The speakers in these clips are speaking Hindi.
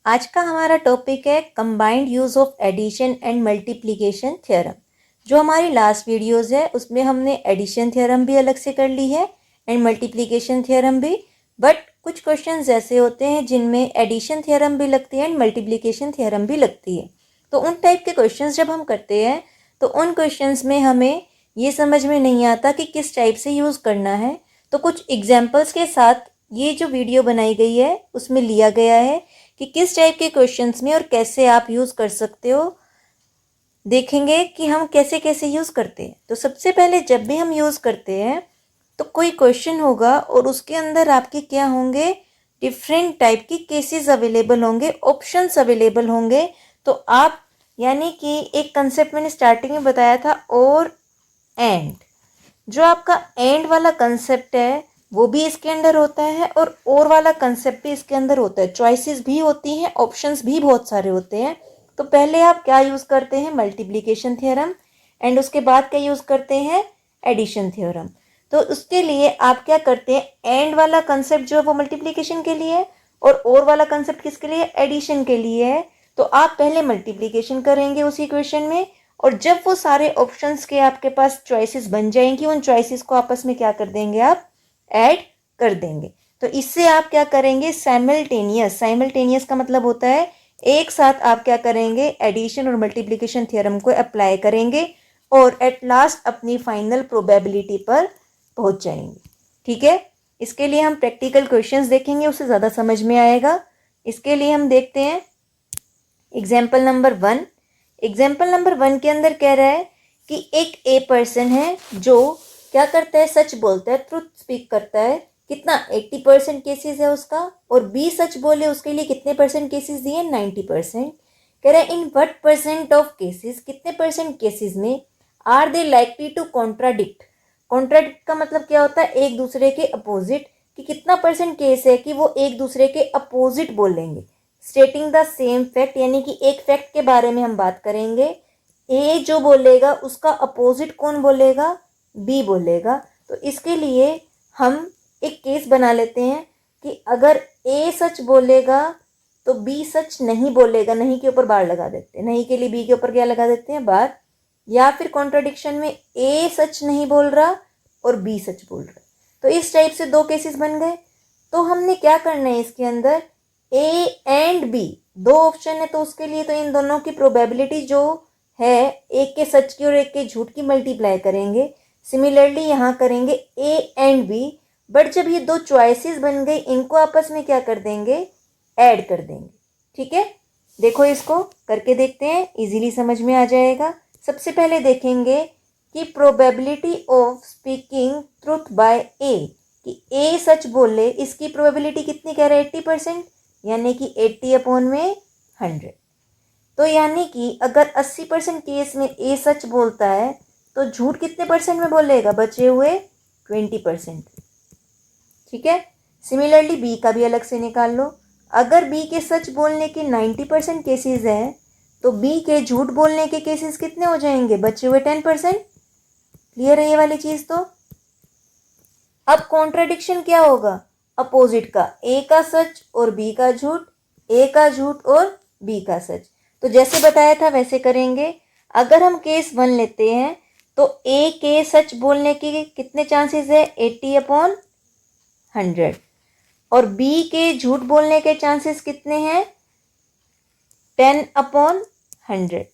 आज का हमारा टॉपिक है combined use of addition and multiplication theorem. जो हमारी लास्ट वीडियोस है उसमें हमने एडिशन थ्योरम भी अलग से कर ली है एंड मल्टीप्लिकेशन थ्योरम भी। बट कुछ क्वेश्चंस ऐसे होते हैं जिनमें एडिशन थ्योरम भी लगती है एंड मल्टीप्लिकेशन थ्योरम भी लगती है। तो उन टाइप के क्वेश्चंस जब हम करते हैं तो उन क्वेश्चंस में हमें ये समझ में नहीं आता कि किस टाइप से यूज़ करना है। तो कुछ एग्जाम्पल्स के साथ ये जो वीडियो बनाई गई है उसमें लिया गया है कि किस टाइप के क्वेश्चंस में और कैसे आप यूज़ कर सकते हो। देखेंगे कि हम कैसे कैसे यूज़ करते हैं। तो सबसे पहले जब भी हम यूज़ करते हैं तो कोई क्वेश्चन होगा और उसके अंदर आपके क्या होंगे, डिफरेंट टाइप की केसेस अवेलेबल होंगे, ऑप्शंस अवेलेबल होंगे। तो आप यानी कि एक कंसेप्ट मैंने स्टार्टिंग में बताया था और एंड, जो आपका एंड वाला कंसेप्ट है वो भी इसके अंदर होता है और वाला कंसेप्ट भी इसके अंदर होता है। चॉइसेस भी होती हैं, ऑप्शंस भी बहुत सारे होते हैं। तो पहले आप क्या यूज़ करते हैं, मल्टीप्लिकेशन थ्योरम, एंड उसके बाद क्या यूज़ करते हैं, एडिशन थ्योरम। तो उसके लिए आप क्या करते हैं, एंड वाला कंसेप्ट जो है वो मल्टीप्लिकेशन के लिए है और वाला कंसेप्ट किसके लिए, एडिशन के लिए है। तो आप पहले मल्टीप्लिकेशन करेंगे उसी क्वेश्चन में, और जब वो सारे ऑप्शंस के आपके पास चॉइसेस बन जाएंगी उन चॉइसेस को आपस में क्या कर देंगे, आप ऐड कर देंगे। तो इससे आप क्या करेंगे, साइमल्टेनियस का मतलब होता है एक साथ आप क्या करेंगे, एडिशन और मल्टीप्लिकेशन थ्योरम को अप्लाई करेंगे और एट लास्ट अपनी फाइनल प्रोबेबिलिटी पर पहुंच जाएंगे। ठीक है, इसके लिए हम प्रैक्टिकल क्वेश्चंस देखेंगे, उससे ज़्यादा समझ में आएगा। इसके लिए हम देखते हैं एग्जाम्पल नंबर 1। एग्जाम्पल नंबर 1 के अंदर कह रहा है कि एक ए पर्सन है जो क्या करता है, सच बोलता है, ट्रुथ स्पीक करता है। कितना, 80% केसेस है उसका, और बी सच बोले उसके लिए कितने परसेंट केसेस दिए, 90%। कह रहा है in what percent of cases, कितने परसेंट केसेस में are they likely to contradict. Contradict का मतलब क्या होता है, एक दूसरे के अपोजिट, कि कितना परसेंट केस है कि वो एक दूसरे के अपोजिट बोलेंगे। स्टेटिंग द सेम फैक्ट, यानी कि एक फैक्ट के बारे में हम बात करेंगे, ए जो बोलेगा उसका अपोजिट कौन बोलेगा, बी बोलेगा। तो इसके लिए हम एक केस बना लेते हैं कि अगर ए सच बोलेगा तो बी सच नहीं बोलेगा, नहीं के ऊपर बार लगा देते हैं, नहीं के लिए बी के ऊपर क्या लगा देते हैं, बार। या फिर कॉन्ट्रडिक्शन में ए सच नहीं बोल रहा और बी सच बोल रहा है। तो इस टाइप से दो केसेस बन गए। तो हमने क्या करना है, इसके अंदर ए एंड बी दो ऑप्शन है, तो उसके लिए तो इन दोनों की प्रोबेबिलिटी जो है, एक के सच की और एक के झूठ की मल्टीप्लाई करेंगे। सिमिलरली यहाँ करेंगे ए एंड बी, बट जब ये दो चॉइसेस बन गई इनको आपस में क्या कर देंगे, ऐड कर देंगे। ठीक है, देखो इसको करके देखते हैं, इजीली समझ में आ जाएगा। सबसे पहले देखेंगे कि probability of speaking truth by A, कि ए सच बोले, इसकी प्रोबेबिलिटी कितनी कह रहे हैं, 80%, यानी कि 80/100। तो यानी कि अगर 80% केस में ए सच बोलता है तो झूठ कितने परसेंट में बोलेगा, बचे हुए 20%। ठीक है, सिमिलरली बी का भी अलग से निकाल लो। अगर बी के सच बोलने के 90% केसेस हैं तो बी के झूठ बोलने के केसेस कितने हो जाएंगे, बचे हुए 10%। क्लियर है ये वाली चीज़। तो अब कॉन्ट्राडिक्शन क्या होगा, अपोजिट का, ए का सच और बी का झूठ, ए का झूठ और बी का सच। तो जैसे बताया था वैसे करेंगे। अगर हम केस 1 लेते हैं तो ए के सच बोलने के कितने चांसेस है, 80/100, और बी के झूठ बोलने के चांसेस कितने हैं, 10/100।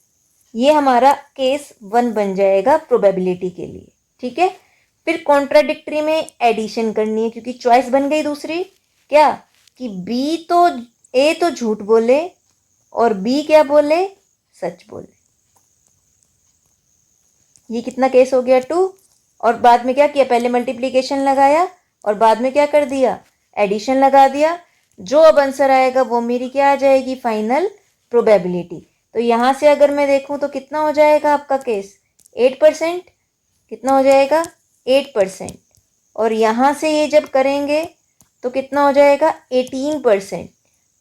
ये हमारा केस 1 बन जाएगा प्रोबेबिलिटी के लिए। ठीक है, फिर कॉन्ट्राडिक्टरी में एडिशन करनी है क्योंकि चॉइस बन गई दूसरी, क्या, कि बी तो, ए तो झूठ बोले और बी क्या बोले, सच बोले। ये कितना केस हो गया, 2। और बाद में क्या किया, पहले मल्टीप्लिकेशन लगाया और बाद में क्या कर दिया, एडिशन लगा दिया। जो अब आंसर आएगा वो मेरी क्या आ जाएगी, फाइनल प्रोबेबिलिटी। तो यहाँ से अगर मैं देखूँ तो कितना हो जाएगा आपका केस, 8%। कितना हो जाएगा, 8%। और यहाँ से ये जब करेंगे तो कितना हो जाएगा, 18%।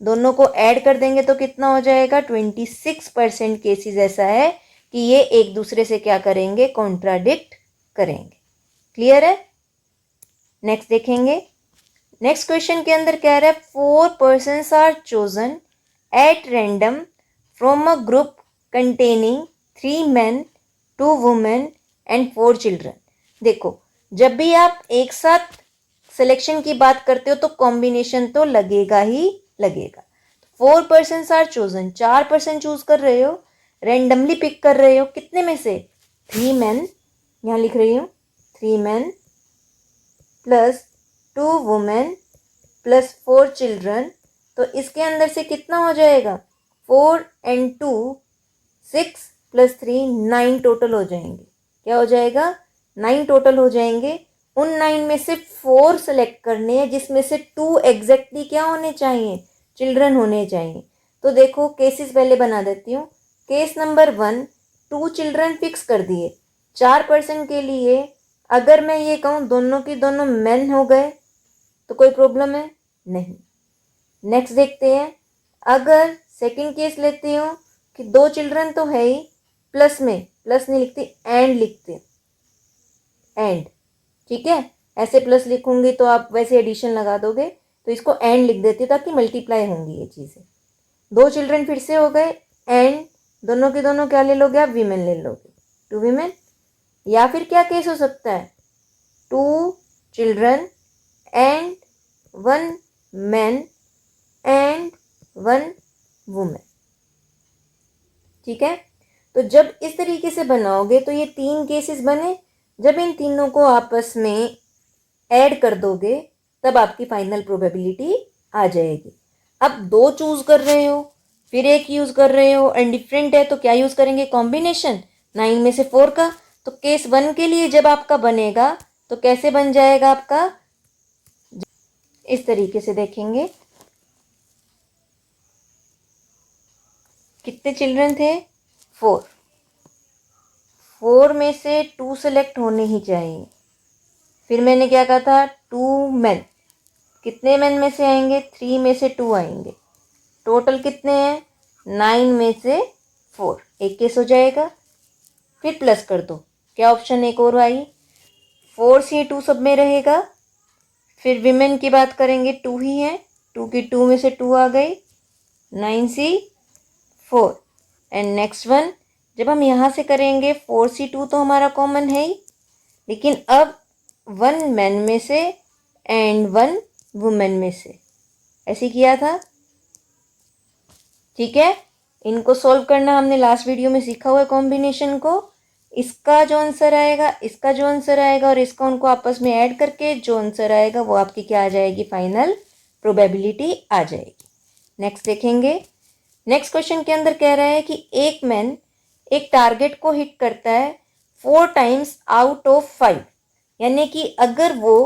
दोनों को ऐड कर देंगे तो कितना हो जाएगा, 26% केसेस ऐसा है कि ये एक दूसरे से क्या करेंगे, कॉन्ट्राडिक्ट करेंगे। क्लियर है। नेक्स्ट देखेंगे। नेक्स्ट क्वेश्चन के अंदर कह रहा है 4 persons are chosen at random from a group containing 3 men, 2 women and 4 children. देखो, जब भी आप एक साथ सिलेक्शन की बात करते हो तो कॉम्बिनेशन तो लगेगा ही लगेगा। 4 persons are chosen, 4 person choose कर रहे हो, रेंडमली पिक कर रहे हो, कितने में से? 3 men, यहाँ लिख रही हूँ 3 men plus 2 women plus 4 children. तो इसके अंदर से कितना हो जाएगा? 4 and 2 6 प्लस 3 9 टोटल हो जाएंगे। क्या हो जाएगा? 9 टोटल हो जाएंगे। उन 9 में से 4 सेलेक्ट करने हैं, जिसमें से 2 एग्जैक्टली क्या होने चाहिए? चिल्ड्रन होने चाहिए। तो देखो केसेस पहले बना देती हूँ। केस नंबर 1, 2 चिल्ड्रन फिक्स कर दिए। 4 पर्सन के लिए अगर मैं ये कहूँ दोनों की दोनों मेन हो गए तो कोई प्रॉब्लम है? नहीं। नेक्स्ट देखते हैं, अगर सेकंड केस लेती हूँ कि 2 चिल्ड्रन तो है ही, प्लस में प्लस नहीं लिखती, एंड लिखते, एंड, ठीक है। ऐसे प्लस लिखूंगी तो आप वैसे एडिशन लगा दोगे, तो इसको एंड लिख देती हूँ ताकि मल्टीप्लाई होंगी ये चीज़ें। 2 चिल्ड्रन फिर से हो गए, एंड दोनों के दोनों क्या ले लोगे आप? वीमेन ले लोगे, 2 वीमेन। या फिर क्या केस हो सकता है? 2 children and 1 man and 1 women, ठीक है। तो जब इस तरीके से बनाओगे तो ये 3 केसेस बने। जब इन तीनों को आपस में ऐड कर दोगे तब आपकी फाइनल प्रोबेबिलिटी आ जाएगी। अब 2 चूज कर रहे हो, फिर 1 यूज कर रहे हो एंड डिफरेंट है, तो क्या यूज करेंगे? कॉम्बिनेशन 9 में से 4 का। तो केस 1 के लिए जब आपका बनेगा तो कैसे बन जाएगा आपका? इस तरीके से देखेंगे, कितने चिल्ड्रन थे? 4। 4 में से 2 सेलेक्ट होने ही चाहिए। फिर मैंने क्या कहा था? 2 मेन। कितने मेन में से आएंगे? 3 में से 2 आएंगे। टोटल कितने हैं? 9 में से 4। एक केस हो जाएगा। फिर प्लस कर दो, क्या ऑप्शन एक और आई? 4C2 सब में रहेगा। फिर विमेन की बात करेंगे, 2 ही हैं, 2 की 2 में से 2 आ गई, 9C4। एंड नेक्स्ट वन, जब हम यहाँ से करेंगे 4C2 तो हमारा कॉमन है ही, लेकिन अब 1 मैन में से एंड 1 वुमेन में से, ऐसे किया था, ठीक है। इनको सॉल्व करना हमने लास्ट वीडियो में सीखा हुआ है कॉम्बिनेशन को। इसका जो आंसर आएगा, इसका जो आंसर आएगा और इसका उनको आपस में ऐड करके जो आंसर आएगा वो आपकी क्या आ जाएगी? फाइनल प्रोबेबिलिटी आ जाएगी। नेक्स्ट देखेंगे। नेक्स्ट क्वेश्चन के अंदर कह रहा है कि एक मैन एक टारगेट को हिट करता है 4 टाइम्स आउट ऑफ 5, यानी कि अगर वो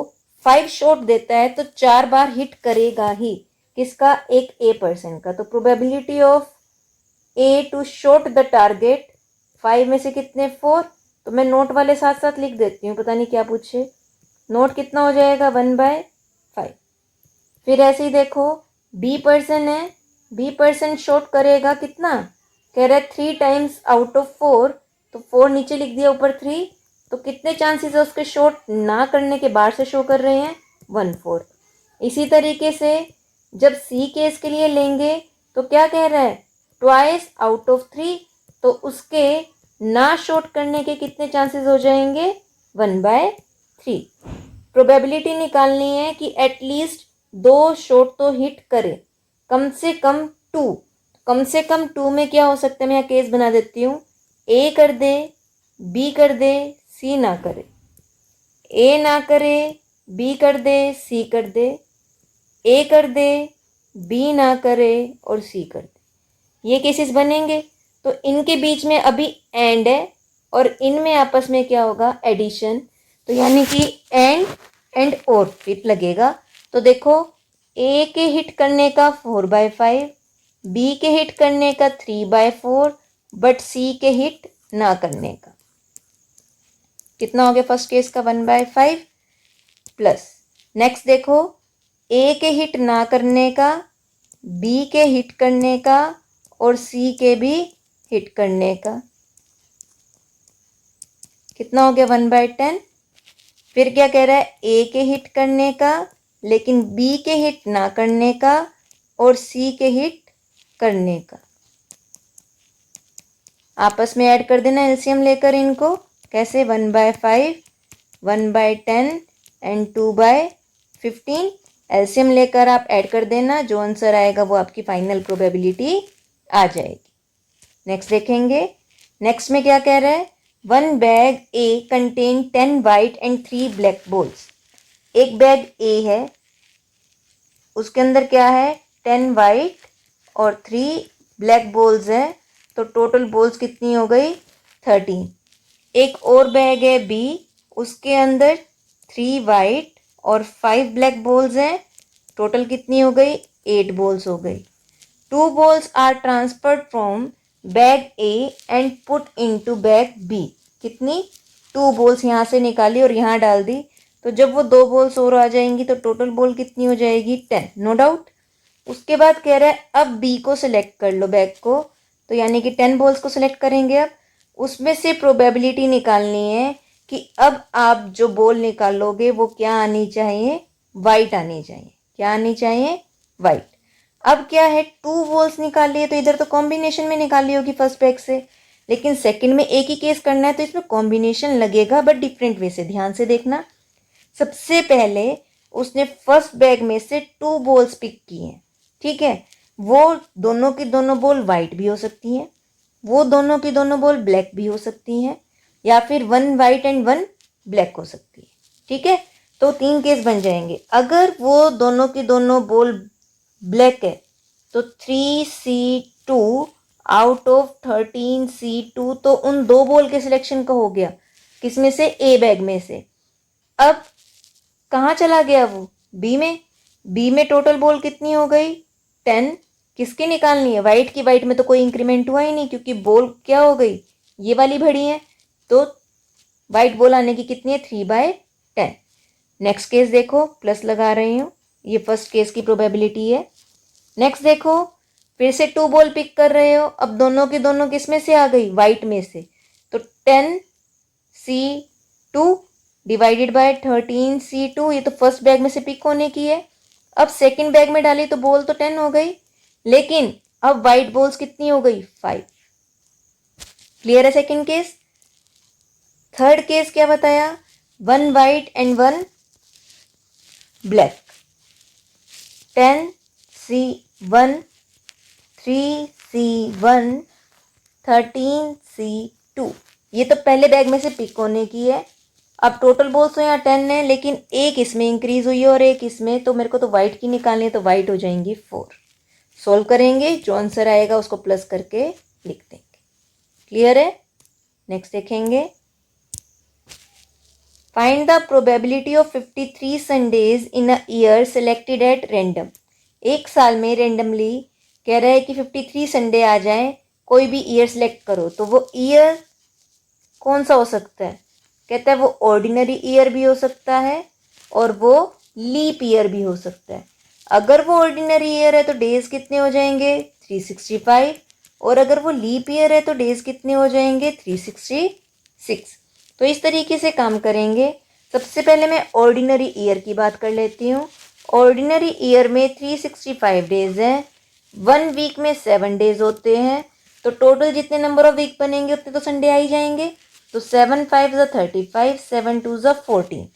5 शॉट देता है तो 4 बार हिट करेगा ही। किसका? एक ए पर्सन का। तो probability of A to shot the target 5 में से कितने? 4। तो मैं नोट वाले साथ साथ लिख देती हूँ, पता नहीं क्या पूछे। नोट कितना हो जाएगा? 1/5। फिर ऐसे ही देखो, बी पर्सन है, बी पर्सन शॉट करेगा कितना? कह रहा है 3 टाइम्स आउट ऑफ 4, तो 4 नीचे लिख दिया, ऊपर 3। तो कितने चांसेस है उसके शॉट ना करने के? बाहर से शो कर रहे हैं, 1/4। इसी तरीके से जब सी केस के लिए लेंगे तो क्या कह रहा है? ट्वाइस आउट ऑफ 3, तो उसके ना शॉट करने के कितने चांसेस हो जाएंगे? 1/3। प्रोबेबिलिटी निकालनी है कि एटलीस्ट 2 शॉट तो हिट करे, कम से कम 2। कम से कम 2 में क्या हो सकता है? मैं यहाँ केस बना देती हूँ। ए कर दे, बी कर दे, सी ना करे, ए ना करे, बी कर दे, सी कर दे, ए कर दे, बी ना करे और सी कर दे। ये केसेस बनेंगे। तो इनके बीच में अभी एंड है और इनमें आपस में क्या होगा? एडिशन। तो यानी कि एंड और फिर लगेगा। तो देखो, ए के हिट करने का 4/5, बी के हिट करने का 3/4, बट सी के हिट ना करने का कितना हो गया? फर्स्ट केस का 1/5 प्लस, नेक्स्ट देखो, ए के हिट ना करने का, बी के हिट करने का और सी के भी हिट करने का, कितना हो गया? 1/10। फिर क्या कह रहा है? ए के हिट करने का, लेकिन बी के हिट ना करने का और सी के हिट करने का। आपस में ऐड कर देना एलसीएम लेकर इनको। कैसे? 1/5, 1/10 एंड 2/15। एलसीएम लेकर आप ऐड कर देना, जो आंसर आएगा वो आपकी फाइनल प्रोबेबिलिटी आ जाएगी। नेक्स्ट देखेंगे। नेक्स्ट में क्या कह रहा है? 1 bag A contain 10 white and 3 black balls. एक बैग ए है, उसके अंदर क्या है? 10 वाइट और 3 ब्लैक बॉल्स है, तो टोटल बॉल्स कितनी हो गई? 13। एक और बैग है बी, उसके अंदर 3 वाइट और 5 ब्लैक बॉल्स हैं, टोटल कितनी हो गई? 8 बॉल्स हो गई। 2 balls are transferred from bag A and put into bag B. कितनी? 2 बॉल्स यहाँ से निकाली और यहाँ डाल दी, तो जब वो 2 बॉल्स और आ जाएंगी तो टोटल बॉल कितनी हो जाएगी? 10, नो डाउट। उसके बाद कह रहा है अब बी को सिलेक्ट कर लो, बैग को, तो यानी कि 10 बॉल्स को सिलेक्ट करेंगे। अब उसमें से प्रोबेबिलिटी निकालनी है कि अब आप जो बॉल निकालोगे वो क्या आनी चाहिए? वाइट आनी चाहिए। क्या आनी चाहिए? वाइट। अब क्या है? 2 बॉल्स निकाली है, तो इधर तो कॉम्बिनेशन में निकाली होगी फर्स्ट बैग से, लेकिन सेकंड में एक ही केस करना है, तो इसमें कॉम्बिनेशन लगेगा बट डिफरेंट वे से। ध्यान से देखना। सबसे पहले उसने फर्स्ट बैग में से 2 बॉल्स पिक की हैं, ठीक है। वो दोनों की दोनों बॉल वाइट भी हो सकती हैं, वो दोनों की दोनों बॉल ब्लैक भी हो सकती हैं, या फिर 1 वाइट एंड 1 ब्लैक हो सकती है, ठीक है। तो 3 केस बन जाएंगे। अगर वो दोनों की दोनों बॉल ब्लैक है तो 3C2 आउट ऑफ 13C2, तो उन 2 बॉल के सिलेक्शन का हो गया। किस में से? ए बैग में से। अब कहाँ चला गया वो? बी में। बी में टोटल बॉल कितनी हो गई? 10। किसकी निकालनी है? वाइट की। वाइट में तो कोई इंक्रीमेंट हुआ ही नहीं, क्योंकि बॉल क्या हो गई? ये वाली भरी है, तो वाइट बॉल आने की कितनी है? 3/10। नेक्स्ट केस देखो, प्लस लगा रही हूँ, ये फर्स्ट केस की प्रोबेबिलिटी है। नेक्स्ट देखो, फिर से 2 बॉल पिक कर रहे हो। अब दोनों की दोनों किस में से आ गई? वाइट में से। तो 10C2 डिवाइडेड बाय 13C2, ये तो फर्स्ट बैग में से पिक होने की है। अब सेकंड बैग में डाली तो बॉल तो 10 हो गई, लेकिन अब वाइट बॉल्स कितनी हो गई? 5। क्लियर है सेकंड केस। थर्ड केस क्या बताया? 1 white and 1 black. 10C1, 3C1, 13C2, ये तो पहले बैग में से पिक होने की है। अब टोटल बॉल्स तो यहाँ 10 है, लेकिन एक इसमें इंक्रीज हुई है और एक इसमें, तो मेरे को तो वाइट की निकालनी है, तो वाइट हो जाएंगी 4। सोल्व करेंगे, जो आंसर आएगा उसको प्लस करके लिख देंगे। क्लियर है। नेक्स्ट देखेंगे। Find the probability of 53 Sundays in a year selected at random. एक साल में रेंडमली कह रहा है कि 53 संडे आ जाएं, कोई भी ईयर सेलेक्ट करो, तो वो ईयर कौन सा हो सकता है? कहता है वो ऑर्डिनरी ईयर भी हो सकता है और वो लीप ईयर भी हो सकता है। अगर वो ऑर्डिनरी ईयर है तो डेज कितने हो जाएंगे? 365, और अगर वो लीप ईयर है तो डेज कितने हो जाएंगे? 366। तो इस तरीके से काम करेंगे। सबसे पहले मैं ऑर्डिनरी ईयर की बात कर लेती हूँ। ऑर्डिनरी ईयर में 365 डेज हैं, 1 वीक में 7 डेज होते हैं, तो टोटल जितने नंबर ऑफ वीक बनेंगे उतने तो संडे आ ही जाएंगे। तो 7 5 35, 7 2 14,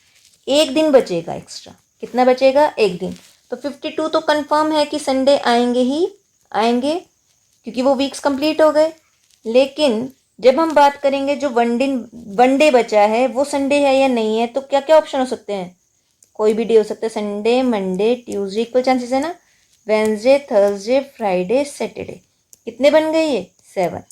एक दिन बचेगा एक्स्ट्रा। कितना बचेगा? एक दिन। तो 52 तो कंफर्म है कि संडे आएंगे ही आएंगे, क्योंकि वो वीक्स कंप्लीट हो गए। लेकिन जब हम बात करेंगे जो वन डे बचा है वो संडे है या नहीं है, तो क्या क्या ऑप्शन हो सकते हैं? कोई भी डे हो सकता है, Sunday, Monday, Tuesday, equal chances है ना। वेंसडे, थर्सडे, फ्राइडे, सैटरडे, कितने बन गए ये? 7।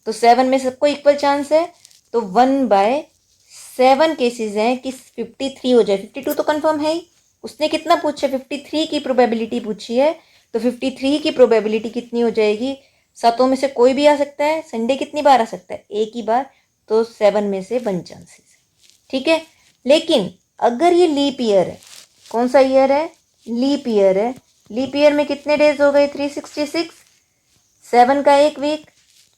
तो 7 में सबको इक्वल चांस है, तो 1/7 केसेस हैं कि 53 हो जाए। 52 तो कंफर्म है ही। उसने कितना पूछा? 53 की प्रोबेबिलिटी पूछी है, तो 53 की प्रोबेबिलिटी कितनी हो जाएगी? 7 में से कोई भी आ सकता है। संडे कितनी बार आ सकता है? एक ही बार, तो 7 में से 1 चांसेस, ठीक है। लेकिन अगर ये लीप ईयर है, कौन सा ईयर है? लीप ईयर है। लीप ईयर में कितने डेज हो गए? 366, 7 का एक वीक,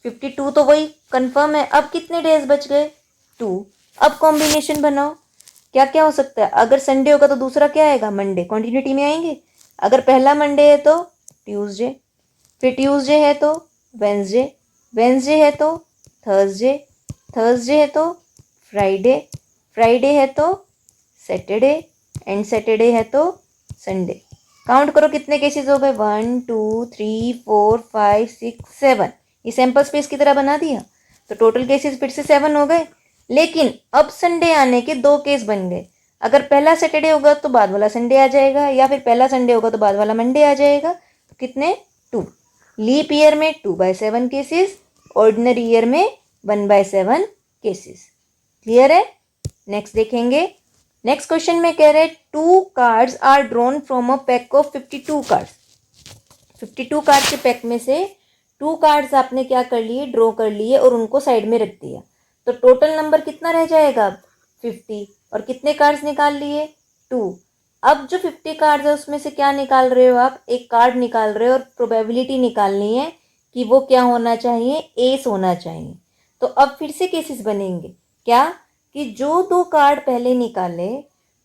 52 तो वही कंफर्म है। अब कितने डेज बच गए? 2। अब कॉम्बिनेशन बनाओ, क्या क्या हो सकता है? अगर संडे होगा तो दूसरा क्या आएगा? मंडे, कॉन्टिन्यूटी में आएंगे। अगर पहला मंडे है तो ट्यूसडे, फिर ट्यूसडे है तो वेंसडे, वेंसडे है तो थर्सडे, थर्सडे है तो फ्राइडे, फ्राइडे है तो सैटरडे एंड सैटरडे है तो संडे। काउंट करो कितने केसेस हो गए, 1 2 3 4 5 6 7। ये सैंपल स्पेस की तरह बना दिया तो टोटल केसेस फिर से 7 हो गए। लेकिन अब संडे आने के 2 केस बन गए। अगर पहला सैटरडे होगा तो बाद वाला संडे आ जाएगा, या फिर पहला संडे होगा तो बाद वाला मंडे आ जाएगा। तो कितने, 2। लीप ईयर में 2/7 केसेस, ऑर्डिनरी ईयर में 1/7 केसेस। क्लियर है। नेक्स्ट देखेंगे। नेक्स्ट क्वेश्चन में कह रहे हैं 2 cards are drawn from a pack of 52 cards. 52 card के पैक में से 2 कार्ड्स आपने क्या कर लिए, ड्रॉ कर लिए और उनको साइड में रख दिया। तो टोटल नंबर कितना रह जाएगा, 50। और कितने कार्ड्स निकाल लिए, 2। अब जो 50 कार्ड्स है उसमें से क्या निकाल रहे हो आप, एक कार्ड निकाल रहे हो और प्रोबेबिलिटी निकालनी है कि वो क्या होना चाहिए, एस होना चाहिए। तो अब फिर से केसेस बनेंगे क्या, कि जो 2 कार्ड पहले निकाले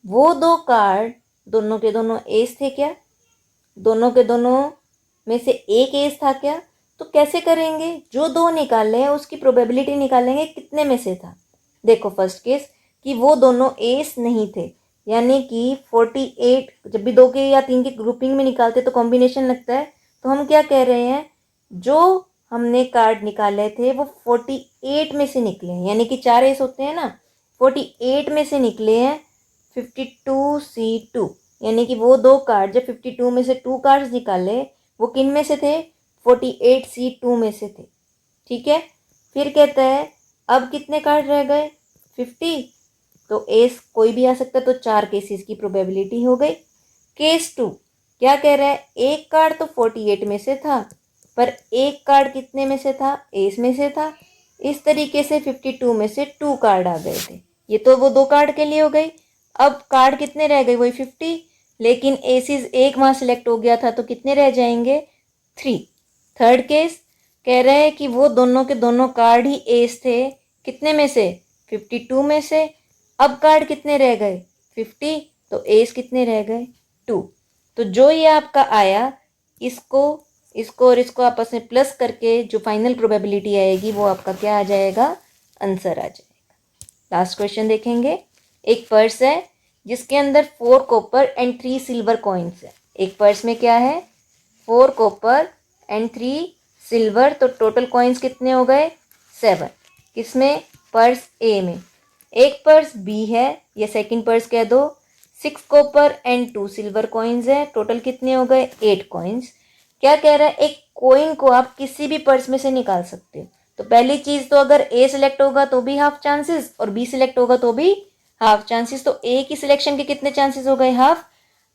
वो 2 कार्ड दोनों के दोनों एस थे क्या, दोनों के दोनों में से एक एस था क्या। तो कैसे करेंगे, जो 2 निकाले हैं उसकी प्रोबेबिलिटी निकालेंगे कितने में से था। देखो फर्स्ट केस कि वो दोनों एस नहीं थे, यानी कि 48, जब भी 2 के या 3 के ग्रुपिंग में निकालते तो कॉम्बिनेशन लगता है। तो हम क्या कह रहे हैं, जो हमने कार्ड निकाले थे वो 48 में से निकले हैं, यानी कि 4 एस होते हैं ना, 48 में से निकले हैं 52C2। यानी कि वो 2 कार्ड, जब 52 में से 2 कार्ड्स निकाले वो किन में से थे, 48C2 में से थे। ठीक है। फिर कहता है अब कितने कार्ड रह गए, 50। तो एस कोई भी आ सकता है, तो 4 केसेस की प्रोबेबिलिटी हो गई। केस 2 क्या कह रहा है, एक कार्ड तो 48 में से था पर एक कार्ड कितने में से था, एस में से था। इस तरीके से 52 में से 2 कार्ड आ गए थे। ये तो वो 2 कार्ड के लिए हो गई। अब कार्ड कितने रह गए, वही 50, लेकिन एसिस एक वहाँ सिलेक्ट हो गया था तो कितने रह जाएंगे, 3। थर्ड केस कह रहे हैं कि वो दोनों के दोनों कार्ड ही एस थे, कितने में से, 52 में से। अब कार्ड कितने रह गए, 50, तो एस कितने रह गए, 2। तो जो ये आपका आया, इसको इसको और इसको आपस में प्लस करके जो फाइनल प्रोबेबिलिटी आएगी वो आपका क्या आ जाएगा, आंसर आ जाएगा। लास्ट क्वेश्चन देखेंगे। एक पर्स है जिसके अंदर 4 कॉपर एंड 3 सिल्वर कॉइन्स है। एक पर्स में क्या है, 4 कॉपर एंड 3 सिल्वर, तो टोटल कॉइन्स कितने हो गए, 7। किसमें, पर्स ए में। एक पर्स बी है या सेकंड पर्स कह दो, 6 कॉपर एंड 2 सिल्वर कॉइन्स है, टोटल कितने हो गए, 8 कॉइन्स। क्या कह रहा है, एक कॉइन को आप किसी भी पर्स में से निकाल सकते हो। तो पहली चीज तो अगर ए सिलेक्ट होगा तो भी हाफ चांसेस और बी सिलेक्ट होगा तो भी हाफ चांसेस। तो ए की सिलेक्शन के कितने चांसेस हो गए, हाफ।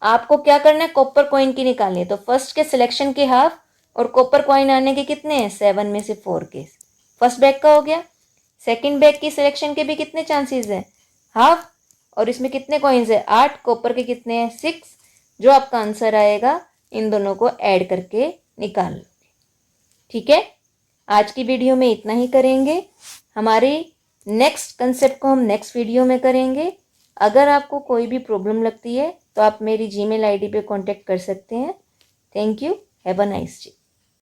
आपको क्या करना है, कॉपर कॉइन की निकालनी है। तो फर्स्ट के सिलेक्शन के हाफ और कॉपर कॉइन आने के कितने हैं, 7 में से 4 केस। फर्स्ट बैग का हो गया। सेकंड बैग की सिलेक्शन के भी कितने चांसेस हैं, हाफ। और इसमें कितने कॉइन्स है, 8, कॉपर के कितने हैं, 6। जो आपका आंसर आएगा इन दोनों को ऐड करके निकाल लो। ठीक है। आज की वीडियो में इतना ही करेंगे। हमारी नेक्स्ट कंसेप्ट को हम नेक्स्ट वीडियो में करेंगे। अगर आपको कोई भी प्रॉब्लम लगती है तो आप मेरी जीमेल आईडी पे कांटेक्ट कर सकते हैं। Thank you. Have a nice day.